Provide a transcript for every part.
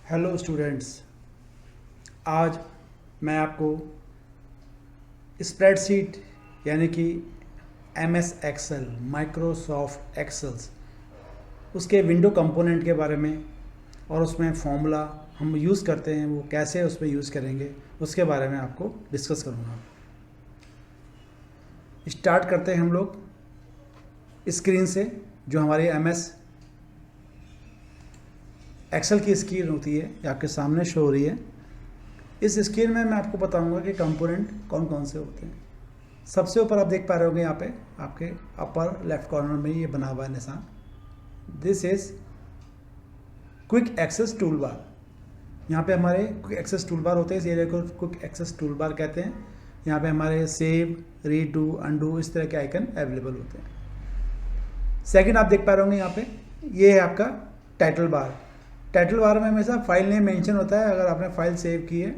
Hello students, आज मैं आपको स्प्रेडशीट यानी कि MS एक्सेल, माइक्रोसॉफ्ट एक्सेल्स, उसके विंडो कंपोनेंट के बारे में और उसमें फॉर्मूला हम यूज़ करते हैं वो कैसे उसमें यूज़ करेंगे उसके बारे में आपको डिस्कस करूँगा। स्टार्ट करते हैं हम लोग स्क्रीन से, जो हमारी MS एक्सेल की स्क्रीन होती है, ये आपके सामने शो हो रही है। इस स्क्रीन में मैं आपको बताऊंगा कि कंपोनेंट कौन कौन से होते हैं। सबसे ऊपर आप देख पा रहे होंगे यहाँ पे आपके अपर लेफ्ट कॉर्नर में ये बना हुआ है निशान, this is quick access toolbar. यहाँ पे हमारे क्विक एक्सेस टूल बार होते हैं, इस एरिया को क्विक एक्सेस टूल बार कहते हैं। यहाँ पे हमारे सेव, रीडू, अंडू इस तरह के आइकन अवेलेबल होते हैं। सेकंड आप देख पा रहे होंगे यहाँ पे ये है आपका टाइटल बार। टाइटल बार में हमेशा फाइल नेम मेंशन होता है अगर आपने फाइल सेव की है,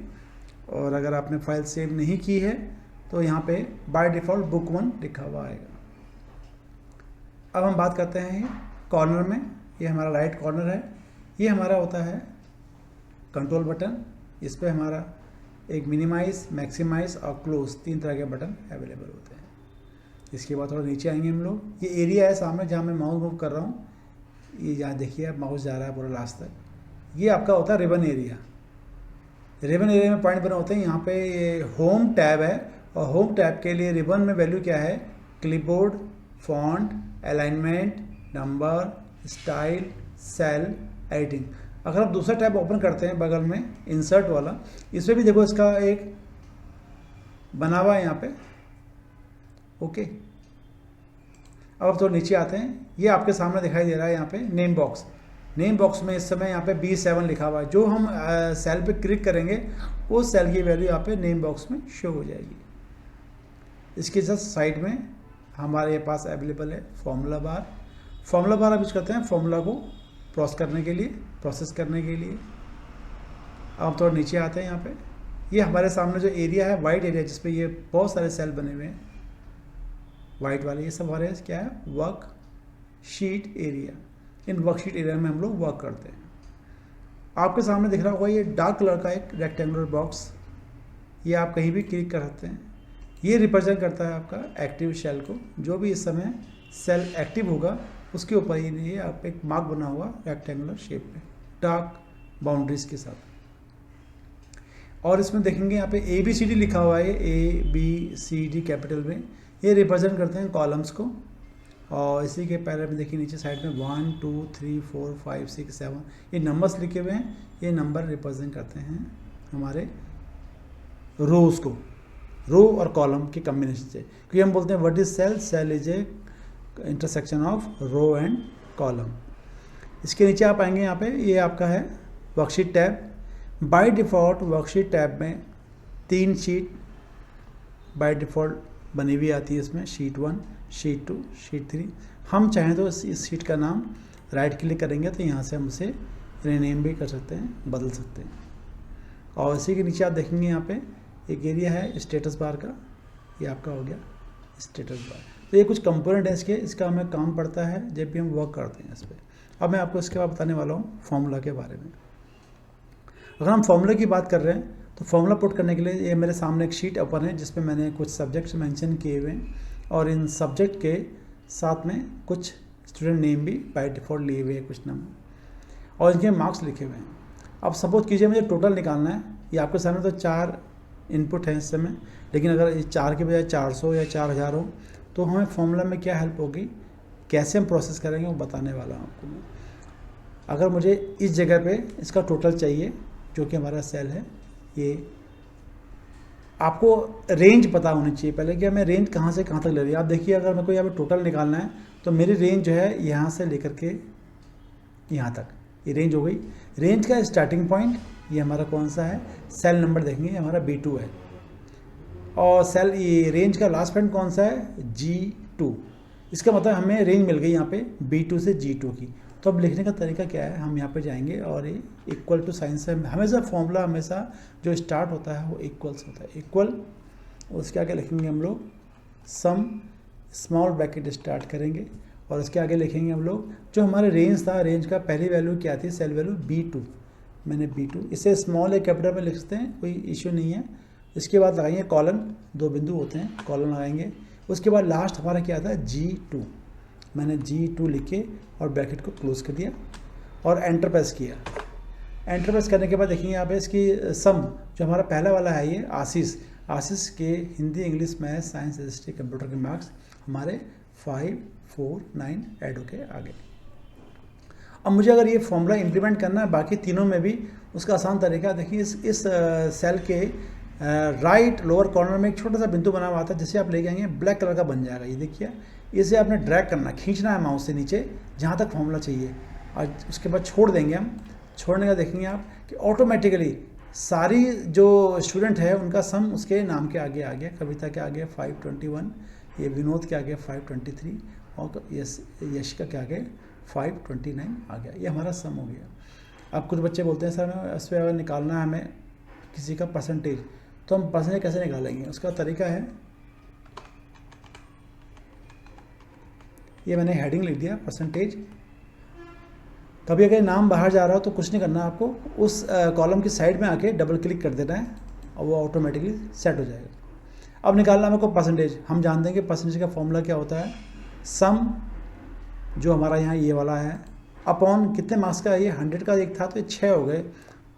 और अगर आपने फाइल सेव नहीं की है तो यहाँ पे बाय डिफ़ॉल्ट बुक 1 लिखा हुआ आएगा। अब हम बात करते हैं कॉर्नर में, ये हमारा राइट कॉर्नर है, ये हमारा होता है कंट्रोल बटन। इस पर हमारा एक मिनिमाइज, मैक्सिमाइज और क्लोज 3 तरह के बटन अवेलेबल होते हैं। इसके बाद थोड़ा नीचे आएंगे हम लोग, ये एरिया है सामने जहाँ मैं माउस मूव कर रहा हूँ, ये जहाँ देखिए अब माउस जा रहा है पूरा लास्ट तक, ये आपका होता है रिबन एरिया। रिबन एरिया में पॉइंट बने होते हैं। यहाँ पे ये होम टैब है, और होम टैब के लिए रिबन में वैल्यू क्या है, clipboard, font, alignment, number, style, cell, editing. अगर आप दूसरा टैब ओपन करते हैं बगल में इंसर्ट वाला, इसमें भी देखो इसका एक बना हुआ है यहाँ पे, ओके। अब तो नीचे आते हैं, ये आपके सामने दिखाई दे रहा है यहाँ पे नेम बॉक्स। नेम बॉक्स में इस समय यहाँ पे B7 लिखा हुआ है। जो हम सेल पे क्लिक करेंगे उस सेल की वैल्यू यहाँ पे नेम बॉक्स में शो हो जाएगी। इसके साथ साइड में हमारे पास अवेलेबल है फॉर्मूला बार। फॉर्मूला बार आप यूज करते हैं फॉर्मूला को प्रोसेस करने के लिए। अब थोड़ा नीचे आते हैं, यहाँ पे ये हमारे सामने जो एरिया है वाइट एरिया, जिसपे ये बहुत सारे सेल बने हुए हैं वाइट वाले, ये सब हमारे क्या है, work sheet area. In worksheet area में हम लोग वर्क करते हैं। आपके सामने दिख रहा होगा ये डार्क कलर का एक रेक्टेंगुलर बॉक्स, ये आप कहीं भी क्लिक कर सकते हैं। ये रिप्रेजेंट करता है आपका एक्टिव सेल को। जो भी इस समय सेल एक्टिव होगा उसके ऊपर ये आप एक मार्क बना हुआ रेक्टेंगुलर शेप में डार्क बाउंड्रीज के साथ। और इसमें देखेंगे यहाँ पे ABCD लिखा हुआ है, ABCD कैपिटल में, ये रिप्रेजेंट करते हैं कॉलम्स को। और इसी के पहले में देखिए नीचे साइड में 1 2 3 4 5 6 7 ये नंबर्स लिखे हुए हैं। ये नंबर रिप्रेजेंट करते हैं हमारे रोज को, रो और कॉलम के कम्बिनेशन से। क्योंकि हम बोलते हैं what is cell, cell is a intersection of row and column. इसके नीचे आप आएंगे, यहाँ पे ये आपका है worksheet tab. By default worksheet tab में 3 शीट बाय डिफ़ॉल्ट बनी हुई आती है इसमें, शीट 1, शीट 2, शीट 3। हम चाहें तो इस शीट का नाम राइट क्लिक करेंगे तो यहाँ से हम उसे रीनेम भी कर सकते हैं, बदल सकते हैं। और इसी के नीचे आप देखेंगे यहाँ पे एक एरिया है स्टेटस बार का, ये आपका हो गया स्टेटस बार। तो ये कुछ कंपोनेंट है इसके, इसका हमें काम पड़ता है जब भी हम वर्क करते हैं इस पर। अब मैं आपको इसके बाद बताने वाला हूँ फॉर्मूला के बारे में। अगर हम फॉर्मूला की बात कर रहे हैं तो फॉर्मूला पुट करने के लिए ये मेरे सामने एक शीट ओपन है जिसपे मैंने कुछ सब्जेक्ट्स मेंशन किए हुए हैं, और इन सब्जेक्ट के साथ में कुछ स्टूडेंट नेम भी बाय डिफ़ॉल्ट लिए हुए हैं, कुछ नंबर, और इनके मार्क्स लिखे हुए हैं। अब सपोज कीजिए मुझे टोटल निकालना है, ये आपके सामने तो 4 इनपुट हैं इस समय, लेकिन अगर 4 के बजाय 400 या 4000 हो तो हमें फॉर्मूला में क्या हेल्प होगी, कैसे हम प्रोसेस करेंगे वो बताने वाला हूँ आपको मैं। अगर मुझे इस जगह पे इसका टोटल चाहिए जो कि हमारा सेल है, ये आपको रेंज पता होनी चाहिए पहले कि हमें रेंज कहाँ से कहाँ तक ले रही है। आप देखिए अगर मेरे को यहाँ पे टोटल निकालना है तो मेरी रेंज जो है यहाँ से लेकर के यहाँ तक ये रेंज हो गई। रेंज का स्टार्टिंग पॉइंट ये हमारा कौन सा है, सेल नंबर देखेंगे हमारा B2 है, और सेल ये रेंज का लास्ट पॉइंट कौन सा है, G2। इसका मतलब हमें रेंज मिल गई यहाँ पे B2 से G2 की। तो अब लिखने का तरीका क्या है, हम यहाँ पे जाएंगे और ये इक्वल टू साइन से हमेशा फॉर्मूला हमेशा जो स्टार्ट होता है वो इक्वल्स होता है, इक्वल। उसके आगे लिखेंगे हम लोग सम, स्मॉल ब्रैकेट स्टार्ट करेंगे, और उसके आगे लिखेंगे हम लोग जो हमारे रेंज था, रेंज का पहली वैल्यू क्या थी, सेल वैल्यू B2, मैंने B2, इसे स्मॉल या कैपिटल में लिख सकते हैं, कोई इश्यू नहीं है। इसके बाद लगाएंगे कॉलन, 2 बिंदु होते हैं, कॉलन लगाएंगे। उसके बाद लास्ट हमारा क्या आता है G2, मैंने G2 लिख के और ब्रैकेट को क्लोज कर दिया और एंटर प्रेस किया। एंटर प्रेस करने के बाद देखिए यहाँ पे इसकी सम जो हमारा पहला वाला है ये आशीष के Hindi, English, math, science, history, computer के मार्क्स हमारे 5, 4, 9 ऐड होके आ गए। अब मुझे अगर ये फॉर्मूला इंप्लीमेंट करना है बाकी तीनों में भी, उसका आसान तरीका देखिए, इस सेल के राइट लोअर कॉर्नर में एक छोटा सा बिंदु बना हुआ था जिसे आप ले जाएंगे, ब्लैक कलर का बन जाएगा। ये देखिए, इसे आपने ड्रैग करना, खींचना है माउस से नीचे जहाँ तक फॉर्मूला चाहिए, और उसके बाद छोड़ देंगे हम। छोड़ने का देखेंगे आप कि ऑटोमेटिकली सारी जो स्टूडेंट है उनका सम उसके नाम के आगे आ गया। कविता के आगे 521, ये विनोद के आगे 523 और यशिका के आगे 529 आ गया। ये हमारा सम हो गया। अब कुछ बच्चे बोलते हैं सर इस पर अगर निकालना है हमें किसी का परसेंटेज, तो हम परसेंटेज कैसे निकालेंगे? उसका तरीका है, ये मैंने हेडिंग लिख दिया परसेंटेज। कभी अगर नाम बाहर जा रहा हो तो कुछ नहीं करना, आपको उस कॉलम की साइड में आके डबल क्लिक कर देना है और वो ऑटोमेटिकली सेट हो जाएगा। अब निकालना है हमको परसेंटेज। हम जानते हैं कि परसेंटेज का फॉर्मूला क्या होता है, सम जो हमारा यहाँ ये वाला है अपॉन कितने मार्क्स का है, ये 100 का एक था तो ये 6 हो गए,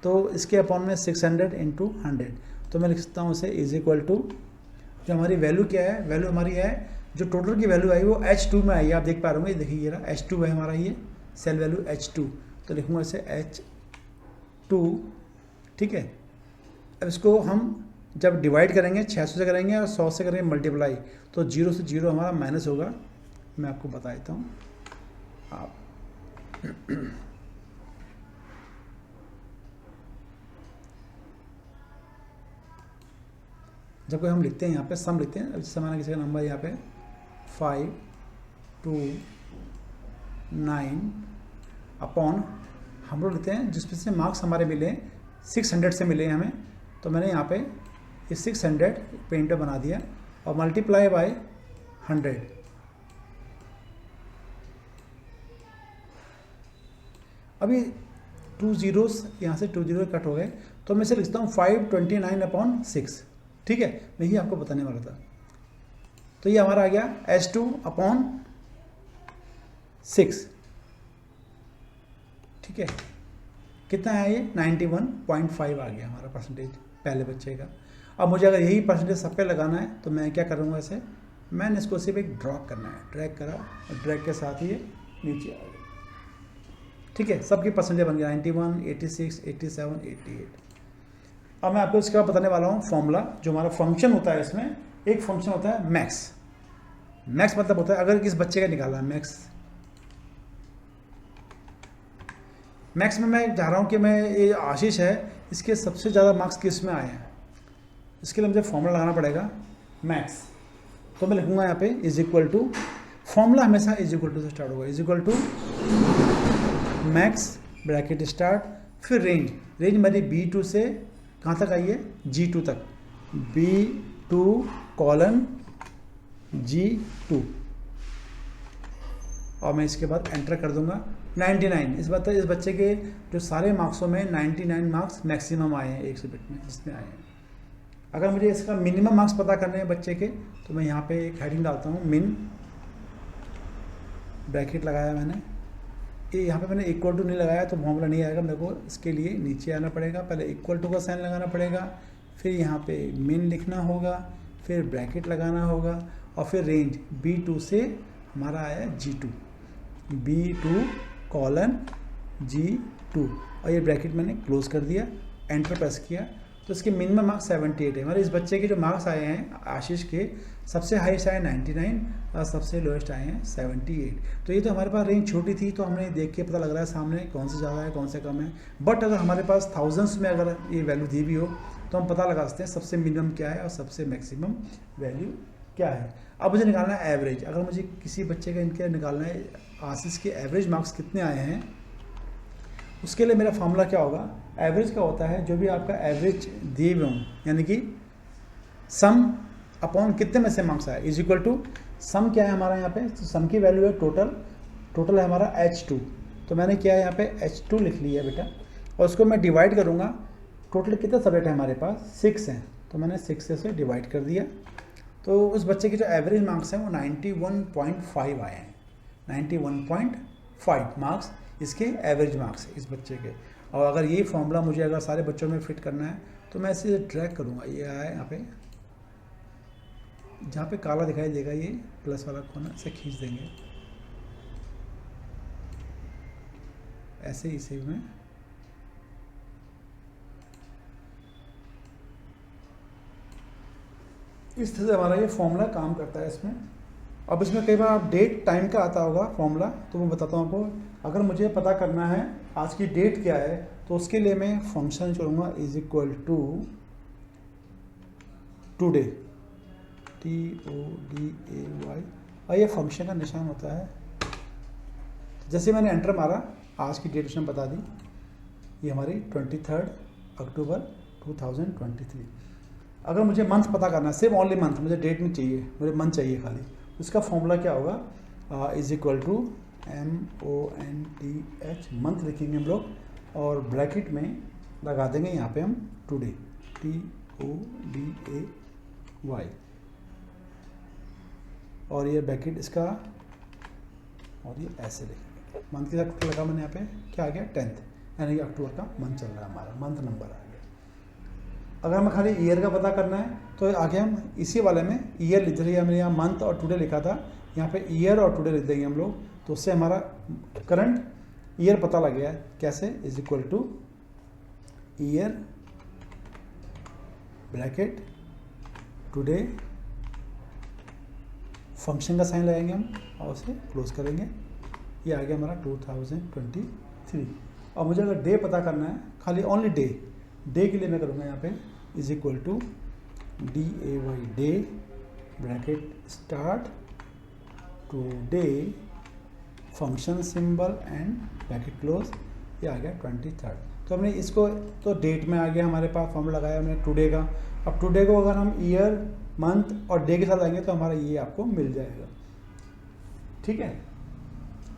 तो इसके अपॉन में 600 इंटू 100, तो मैं लिख सकता हूँ उसे इज इक्वल टू, जो हमारी वैल्यू क्या है, वैल्यू हमारी है जो टोटल की वैल्यू आई वो H2 में आई है। आप देख पा रहे होंगे, देखिए ये रहा H2 है हमारा, ये सेल वैल्यू H2, तो लिखूँगा इसे H2, ठीक है। अब इसको हम जब डिवाइड करेंगे 600 से करेंगे और 100 से करेंगे मल्टीप्लाई, तो 0 से 0 हमारा माइनस होगा। मैं आपको बता देता हूँ, आप जब कोई हम लिखते हैं यहाँ पे सम लिखते हैं, जैसे हमारा किसी का नंबर यहाँ पे 529 अपॉन हम लोग लिखते हैं जिसमें से मार्क्स हमारे मिले 600 से मिले हमें, तो मैंने यहाँ पे ये 600 पेन पे बना दिया और मल्टीप्लाई बाय 100। अभी 2 zeros यहाँ से 2 0 कट हो गए, तो मैं इसे लिखता हूँ 529 अपॉन 6, ठीक है। मैं ही आपको बताने वाला था। तो ये हमारा आ गया H2 अपॉन 6, ठीक है। कितना है ये 91.5 आ गया हमारा परसेंटेज पहले बच्चे का। अब मुझे अगर यही परसेंटेज सब पे लगाना है तो मैं क्या करूँगा, इसे मैंने इसको सिर्फ एक ड्रॉप करना है, ड्रैग करा और ड्रैग के साथ ही ये नीचे आ गया, ठीक है। सबकी परसेंटेज बन गया 91, 86, 87, 88। अब मैं आपको इसके बाद बताने वाला हूँ फॉर्मूला, जो हमारा फंक्शन होता है। इसमें एक फंक्शन होता है मैक्स। मैक्स मतलब होता है अगर किस बच्चे का निकालना है मैक्स। मैक्स में मैं चाह रहा हूँ कि मैं ये आशीष है, इसके सबसे ज़्यादा मार्क्स किस में आए हैं, इसके लिए मुझे फॉर्मूला लगाना पड़ेगा मैक्स। तो मैं लिखूँगा यहाँ पे इज इक्वल टू, फॉर्मूला हमेशा इज इक्वल टू से स्टार्ट होगा, is equal to max bracket start, फिर रेंज मेरी B2 से कहाँ तक आई है, G2 तक, B2 कॉलन G2, और मैं इसके बाद एंटर कर दूंगा 99। इस बच्चे के जो सारे मार्क्सों में 99 मार्क्स मैक्सिमम आए हैं 100 बिट में जिसमें आए हैं। अगर मुझे इसका मिनिमम मार्क्स पता करने हैं बच्चे के, तो मैं यहाँ पे एक हेडिंग डालता हूँ मिन, ब्रैकेट लगाया मैंने, ये यहाँ पे मैंने इक्वल टू नहीं लगाया तो फॉर्मूला नहीं आएगा, मेरे को इसके लिए नीचे आना पड़ेगा, पहले इक्वल टू का साइन लगाना पड़ेगा, फिर यहाँ पे मिन लिखना होगा, फिर ब्रैकेट लगाना होगा, और फिर रेंज B2 से हमारा आया G2, B2 कॉलन G2, और ये ब्रैकेट मैंने क्लोज कर दिया, एंटर प्रेस किया, तो इसके मिनिमम मार्क्स 78 है। हमारे इस बच्चे के जो मार्क्स आए हैं आशीष के, सबसे हाईएस्ट आए 99 और सबसे लोएस्ट आए हैं 78। तो ये तो हमारे पास रेंज छोटी थी, तो हमने देख के पता लग रहा है सामने कौन से ज़्यादा है कौन से कम है। बट अगर हमारे पास थाउजेंड्स में अगर ये वैल्यू दी भी हो तो हम पता लगा सकते हैं सबसे मिनिमम क्या है और सबसे मैक्सिमम वैल्यू क्या है। अब मुझे निकालना है एवरेज। अगर मुझे किसी बच्चे का इनके निकालना है आशीष के एवरेज मार्क्स कितने आए हैं, उसके लिए मेरा फॉर्मूला क्या होगा, एवरेज का होता है जो भी आपका एवरेज दिए हुए हों, यानी कि सम अपॉन कितने में से मार्क्स आए इज इक्वल टू सम क्या है हमारा यहाँ पे, तो सम की वैल्यू है टोटल है हमारा H2, तो मैंने क्या है यहाँ पे H2 लिख लिया बेटा। और उसको मैं डिवाइड करूँगा। टोटल कितने सब्जेक्ट हैं हमारे पास, 6 हैं, तो मैंने 6 से डिवाइड कर दिया। तो उस बच्चे के जो एवरेज मार्क्स हैं वो 91.5 आए हैं। 91.5 मार्क्स इसके एवरेज मार्क्स है इस बच्चे के। और अगर ये फॉर्मूला मुझे अगर सारे बच्चों में फिट करना है तो मैं इसे ट्रैक करूँगा। ये आया यहाँ पे, जहाँ पे काला दिखाई देगा ये प्लस वाला कोना से खींच देंगे, ऐसे इसे में इस तरह से हमारा ये फॉर्मूला काम करता है इसमें। अब इसमें कई बार आप डेट टाइम का आता होगा फॉर्मूला, तो मैं बताता हूँ आपको। अगर मुझे पता करना है आज की डेट क्या है तो उसके लिए मैं फंक्शन छोड़ूंगा is equal to today, TODAY, और ये फंक्शन का निशान होता है। जैसे मैंने एंटर मारा, आज की डेट उसने बता दी, ये हमारी 23 अक्टूबर 2023। अगर मुझे मंथ पता करना है, सिर्फ ओनली मंथ, मुझे डेट नहीं चाहिए, मुझे मंथ चाहिए खाली, उसका फॉर्मूला क्या होगा, is equal to MONTH, month लिखेंगे हम लोग, और ब्रैकेट में लगा देंगे यहाँ पे हम टुडे, TODAY, और ये ब्रैकेट इसका, और ये ऐसे लिखेंगे। मंथ के साथ लगा मैंने यहाँ पे, क्या आ गया 10th, यानी कि अक्टूबर का मंथ चल रहा है हमारा, मंथ नंबर आ गया। अगर हमें खाली ईयर का पता करना है तो आगे हम इसी वाले में ईयर लिख देंगे। हमने यहाँ मंथ और टुडे लिखा था, यहाँ पे ईयर और टुडे लिख देंगे हम लोग, तो उससे हमारा करंट ईयर पता लग गया है। कैसे, is equal two year bracket today, function का साइन लगाएंगे हम और उसे क्लोज करेंगे। ये आ गया हमारा 2023। और मुझे अगर डे पता करना है, खाली ओनली डे, डे के लिए मैं करूँगा यहाँ पे is equal to DAY, day bracket start today, function symbol and bracket close, ये आ गया 23। तो हमने इसको, तो डेट में आ गया हमारे पास, फॉर्मूला लगाया हमने टुडे का। अब टुडे को अगर हम ईयर, मंथ और डे के साथ आएंगे तो हमारा ये आपको मिल जाएगा। ठीक है,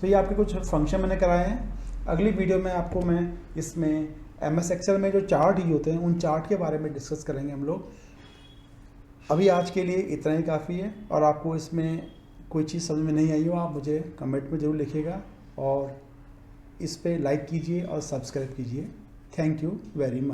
तो ये आपके कुछ फंक्शन मैंने कराए हैं। अगली वीडियो में आपको मैं इसमें MS एक्सेल में जो चार्ट ही होते हैं उन चार्ट के बारे में डिस्कस करेंगे हम लोग। अभी आज के लिए इतना ही काफ़ी है, और आपको इसमें कोई चीज़ समझ में नहीं आई हो आप मुझे कमेंट में ज़रूर लिखिएगा, और इस पे लाइक कीजिए और सब्सक्राइब कीजिए। Thank you very much.